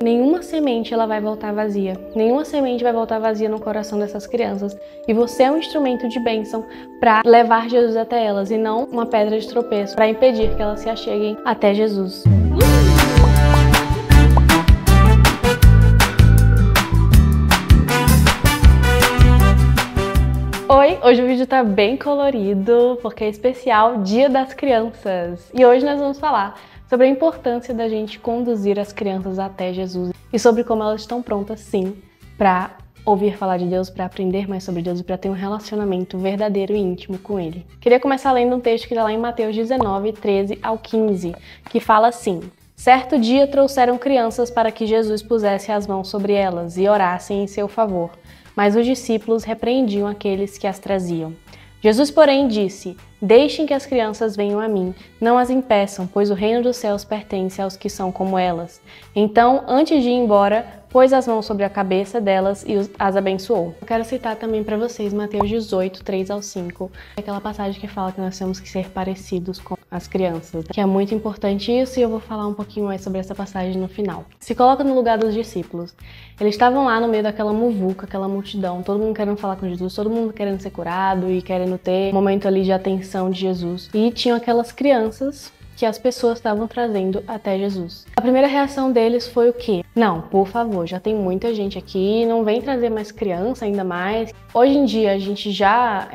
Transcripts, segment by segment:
Nenhuma semente ela vai voltar vazia. Nenhuma semente vai voltar vazia no coração dessas crianças. E você é um instrumento de bênção para levar Jesus até elas e não uma pedra de tropeço para impedir que elas se acheguem até Jesus. Oi, hoje o vídeo tá bem colorido porque é especial Dia das Crianças. E hoje nós vamos falar sobre a importância da gente conduzir as crianças até Jesus e sobre como elas estão prontas, sim, para ouvir falar de Deus, para aprender mais sobre Deus e para ter um relacionamento verdadeiro e íntimo com Ele. Queria começar lendo um texto que está lá em Mateus 19, 13 ao 15, que fala assim: Certo dia trouxeram crianças para que Jesus pusesse as mãos sobre elas e orassem em seu favor, mas os discípulos repreendiam aqueles que as traziam. Jesus, porém, disse: Deixem que as crianças venham a mim, não as impeçam, pois o reino dos céus pertence aos que são como elas. Então, antes de ir embora, pôs as mãos sobre a cabeça delas e as abençoou. Eu quero citar também para vocês Mateus 18, 3 ao 5, aquela passagem que fala que nós temos que ser parecidos com as crianças, que é muito importante isso, e eu vou falar um pouquinho mais sobre essa passagem no final. Se coloca no lugar dos discípulos. Eles estavam lá no meio daquela muvuca, aquela multidão, todo mundo querendo falar com Jesus, todo mundo querendo ser curado e querendo ter um momento ali de atenção de Jesus. E tinham aquelas crianças que as pessoas estavam trazendo até Jesus. A primeira reação deles foi o quê? Não, por favor, já tem muita gente aqui, não vem trazer mais criança ainda mais. Hoje em dia a gente já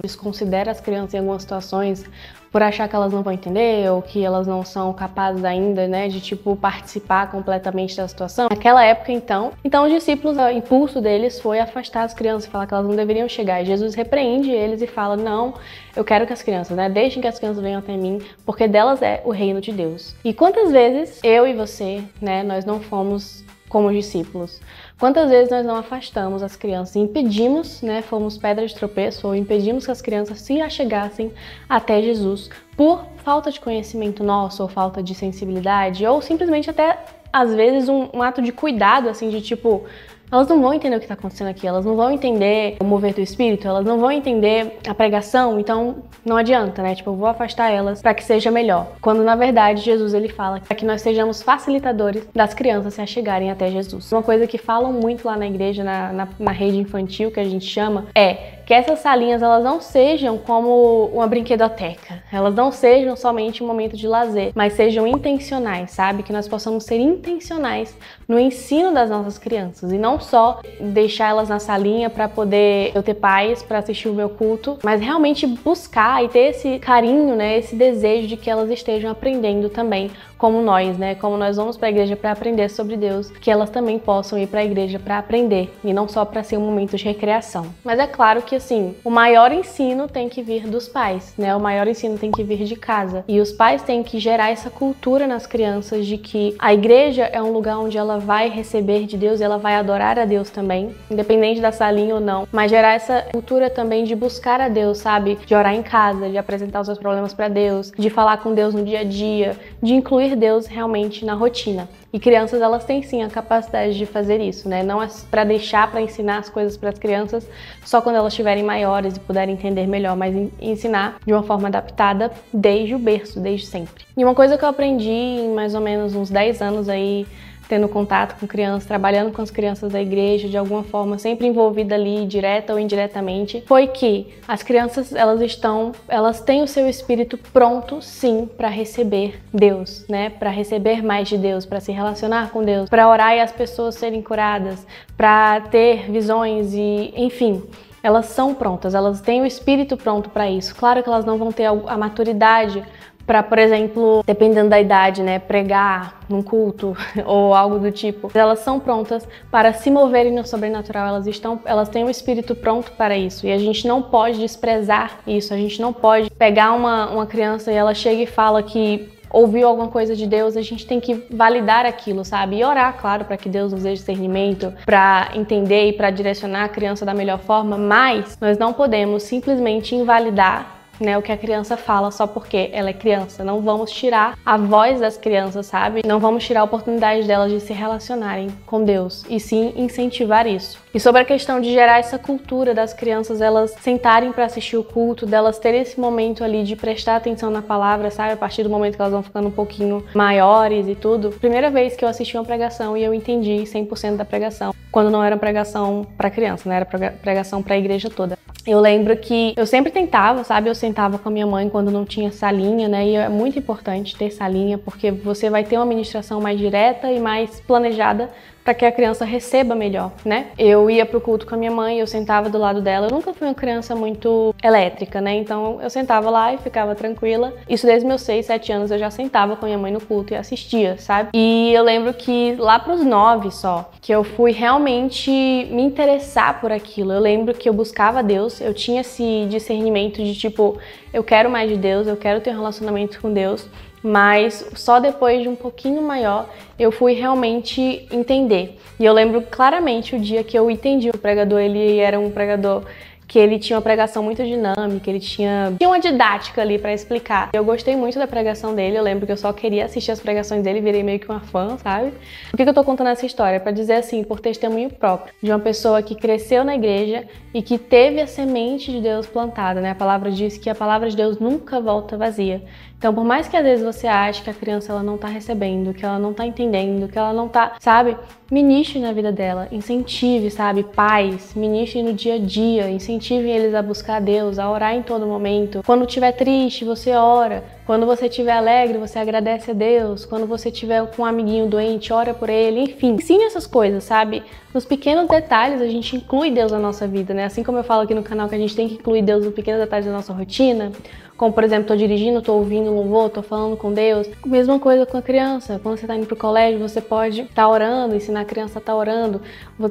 desconsidera as crianças em algumas situações por achar que elas não vão entender ou que elas não são capazes ainda, né, de tipo participar completamente da situação. Naquela época, então os discípulos, o impulso deles foi afastar as crianças e falar que elas não deveriam chegar. E Jesus repreende eles e fala: não, eu quero que as crianças, deixem que as crianças venham até mim, porque delas é o reino de Deus. E quantas vezes eu e você, nós não fomos como discípulos? Quantas vezes nós não afastamos as crianças e impedimos, fomos pedra de tropeço ou impedimos que as crianças se achegassem até Jesus por falta de conhecimento nosso, ou falta de sensibilidade, ou simplesmente até, às vezes, um ato de cuidado, assim, de tipo, elas não vão entender o que está acontecendo aqui, elas não vão entender o mover do Espírito, elas não vão entender a pregação, então não adianta, eu vou afastar elas para que seja melhor. Quando, na verdade, Jesus ele fala para que nós sejamos facilitadores das crianças se achegarem até Jesus. Uma coisa que falam muito lá na igreja, na rede infantil, que a gente chama, é que essas salinhas, elas não sejam como uma brinquedoteca, elas não sejam somente um momento de lazer, mas sejam intencionais, sabe? Que nós possamos ser intencionais no ensino das nossas crianças e não só deixar elas na salinha para poder eu ter paz para assistir o meu culto, mas realmente buscar e ter esse carinho, esse desejo de que elas estejam aprendendo também, como nós, como nós vamos para a igreja para aprender sobre Deus, que elas também possam ir para a igreja para aprender e não só para ser um momento de recreação. Mas é claro que assim, o maior ensino tem que vir dos pais, o maior ensino tem que vir de casa, e os pais têm que gerar essa cultura nas crianças de que a igreja é um lugar onde ela vai receber de Deus e ela vai adorar a Deus também, independente da salinha ou não, mas gerar essa cultura também de buscar a Deus, sabe? De orar em casa, de apresentar os seus problemas para Deus, de falar com Deus no dia a dia, de incluir Deus realmente na rotina. E crianças, elas têm sim a capacidade de fazer isso, não é para deixar, para ensinar as coisas para as crianças só quando elas estiverem maiores e puderem entender melhor, mas ensinar de uma forma adaptada desde o berço, desde sempre. E uma coisa que eu aprendi em mais ou menos uns 10 anos aí, tendo contato com crianças, trabalhando com as crianças da igreja, de alguma forma, sempre envolvida ali, direta ou indiretamente, foi que as crianças, elas têm o seu espírito pronto, sim, para receber Deus, para receber mais de Deus, para se relacionar com Deus, para orar e as pessoas serem curadas, para ter visões e, enfim, elas são prontas, elas têm o espírito pronto para isso. Claro que elas não vão ter a maturidade para, por exemplo, dependendo da idade, pregar num culto ou algo do tipo. Elas são prontas para se moverem no sobrenatural, elas têm um espírito pronto para isso. E a gente não pode desprezar isso, a gente não pode pegar uma criança e ela chega e fala que ouviu alguma coisa de Deus, a gente tem que validar aquilo, sabe? E orar, claro, para que Deus nos dê discernimento, para entender e para direcionar a criança da melhor forma, mas nós não podemos simplesmente invalidar né, o que a criança fala só porque ela é criança. Não vamos tirar a voz das crianças, sabe? Não vamos tirar a oportunidade delas de se relacionarem com Deus, e sim incentivar isso. E sobre a questão de gerar essa cultura das crianças, elas sentarem para assistir o culto, delas terem esse momento ali de prestar atenção na palavra, sabe? A partir do momento que elas vão ficando um pouquinho maiores e tudo. Primeira vez que eu assisti uma pregação e eu entendi 100% da pregação, quando não era pregação para criança, né? Era pregação para a igreja toda. Eu lembro que eu sempre tentava, sabe? Eu sentava com a minha mãe quando não tinha salinha, né? E é muito importante ter salinha, porque você vai ter uma ministração mais direta e mais planejada para que a criança receba melhor, né? Eu ia pro culto com a minha mãe, eu sentava do lado dela. Eu nunca fui uma criança muito elétrica, né? Então eu sentava lá e ficava tranquila. Isso desde meus 6, 7 anos eu já sentava com a minha mãe no culto e assistia, sabe? E eu lembro que lá pros 9 só, que eu fui realmente me interessar por aquilo. Eu lembro que eu buscava Deus, eu tinha esse discernimento de tipo, eu quero mais de Deus, eu quero ter um relacionamento com Deus. Mas só depois de um pouquinho maior eu fui realmente entender. E eu lembro claramente o dia que eu entendi o pregador. Ele era um pregador que ele tinha uma pregação muito dinâmica, ele tinha uma didática ali para explicar. Eu gostei muito da pregação dele, eu lembro que eu só queria assistir as pregações dele, virei meio que uma fã, sabe? Por que eu tô contando essa história? Para dizer assim, por testemunho próprio, de uma pessoa que cresceu na igreja e que teve a semente de Deus plantada, né? A palavra diz que a palavra de Deus nunca volta vazia. Então, por mais que às vezes você ache que a criança ela não tá recebendo, que ela não tá entendendo, que ela não tá, sabe? Ministre na vida dela, incentive, sabe? Pais, ministre no dia a dia, incentivem eles a buscar a Deus, a orar em todo momento. Quando estiver triste, você ora. Quando você estiver alegre, você agradece a Deus. Quando você estiver com um amiguinho doente, ora por ele. Enfim, ensine essas coisas, sabe? Nos pequenos detalhes a gente inclui Deus na nossa vida, né? Assim como eu falo aqui no canal que a gente tem que incluir Deus nos pequenos detalhes da nossa rotina. Como, por exemplo, tô dirigindo, tô ouvindo louvor, tô falando com Deus. Mesma coisa com a criança. Quando você tá indo pro colégio, você pode estar orando, ensinar a criança a estar orando.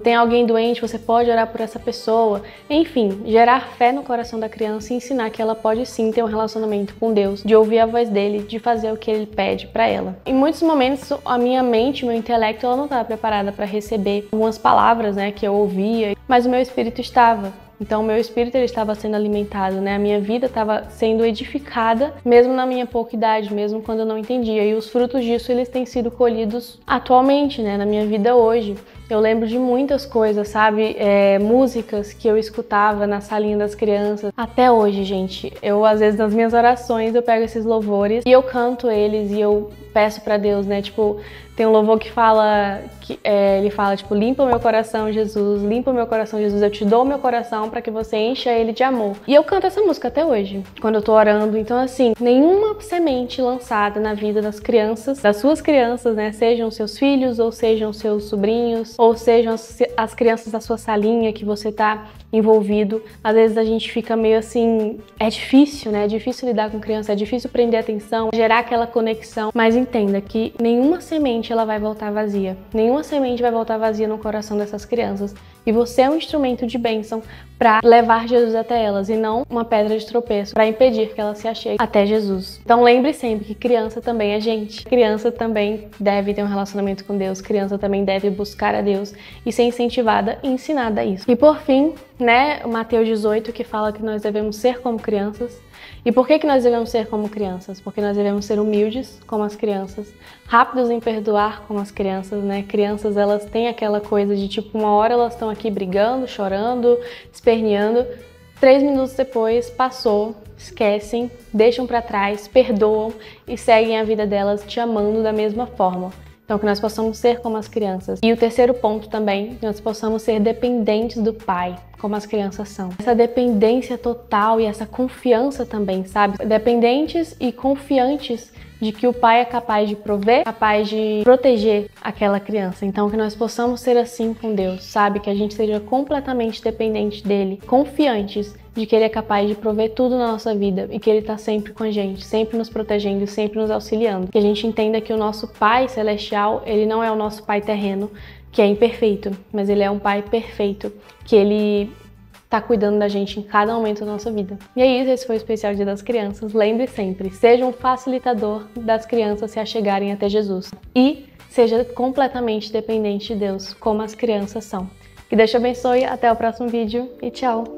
Tem alguém doente, você pode orar por essa pessoa. Enfim, gerar fé no coração da criança e ensinar que ela pode sim ter um relacionamento com Deus, de ouvir a voz dele, de fazer o que ele pede pra ela. Em muitos momentos, a minha mente, o meu intelecto, ela não estava preparada para receber algumas palavras, né, que eu ouvia, mas o meu espírito estava. Então, o meu espírito ele estava sendo alimentado, né? A minha vida estava sendo edificada, mesmo na minha pouca idade, mesmo quando eu não entendia. E os frutos disso, eles têm sido colhidos atualmente, né? Na minha vida hoje. Eu lembro de muitas coisas, sabe? Músicas que eu escutava na salinha das crianças. Até hoje, gente, eu às vezes nas minhas orações eu pego esses louvores e eu canto eles e eu peço pra Deus, né? Tipo, tem um louvor que fala, ele fala, tipo, limpa o meu coração, Jesus, limpa o meu coração, Jesus, eu te dou o meu coração pra que você encha ele de amor. E eu canto essa música até hoje, quando eu tô orando. Então, assim, nenhuma semente lançada na vida das crianças, das suas crianças, né? Sejam seus filhos, ou sejam seus sobrinhos, ou sejam as crianças da sua salinha que você tá envolvido. Às vezes a gente fica meio assim, é difícil, né? É difícil lidar com criança, é difícil prender atenção, gerar aquela conexão, mas entenda que nenhuma semente ela vai voltar vazia. Nenhuma semente vai voltar vazia no coração dessas crianças. E você é um instrumento de bênção para levar Jesus até elas e não uma pedra de tropeço para impedir que elas se acheguem até Jesus. Então lembre sempre que criança também é gente. Criança também deve ter um relacionamento com Deus. Criança também deve buscar a Deus e ser incentivada e ensinada a isso. E por fim, né, Mateus 18 que fala que nós devemos ser como crianças. E por que nós devemos ser como crianças? Porque nós devemos ser humildes como as crianças, rápidos em perdoar como as crianças, né? Crianças, elas têm aquela coisa de tipo, uma hora elas estão aqui brigando, chorando, esperneando, 3 minutos depois passou, esquecem, deixam pra trás, perdoam e seguem a vida delas te amando da mesma forma. Então, que nós possamos ser como as crianças. E o terceiro ponto também, que nós possamos ser dependentes do Pai, como as crianças são. Essa dependência total e essa confiança também, sabe? Dependentes e confiantes de que o Pai é capaz de prover, capaz de proteger aquela criança. Então, que nós possamos ser assim com Deus, sabe? Que a gente seja completamente dependente dele, confiantes de que ele é capaz de prover tudo na nossa vida e que ele está sempre com a gente, sempre nos protegendo e sempre nos auxiliando. Que a gente entenda que o nosso Pai Celestial, ele não é o nosso Pai terreno, que é imperfeito, mas ele é um Pai perfeito, que ele tá cuidando da gente em cada momento da nossa vida. E é isso, esse foi o especial Dia das Crianças. Lembre sempre, seja um facilitador das crianças se achegarem até Jesus. E seja completamente dependente de Deus, como as crianças são. Que Deus te abençoe, até o próximo vídeo e tchau!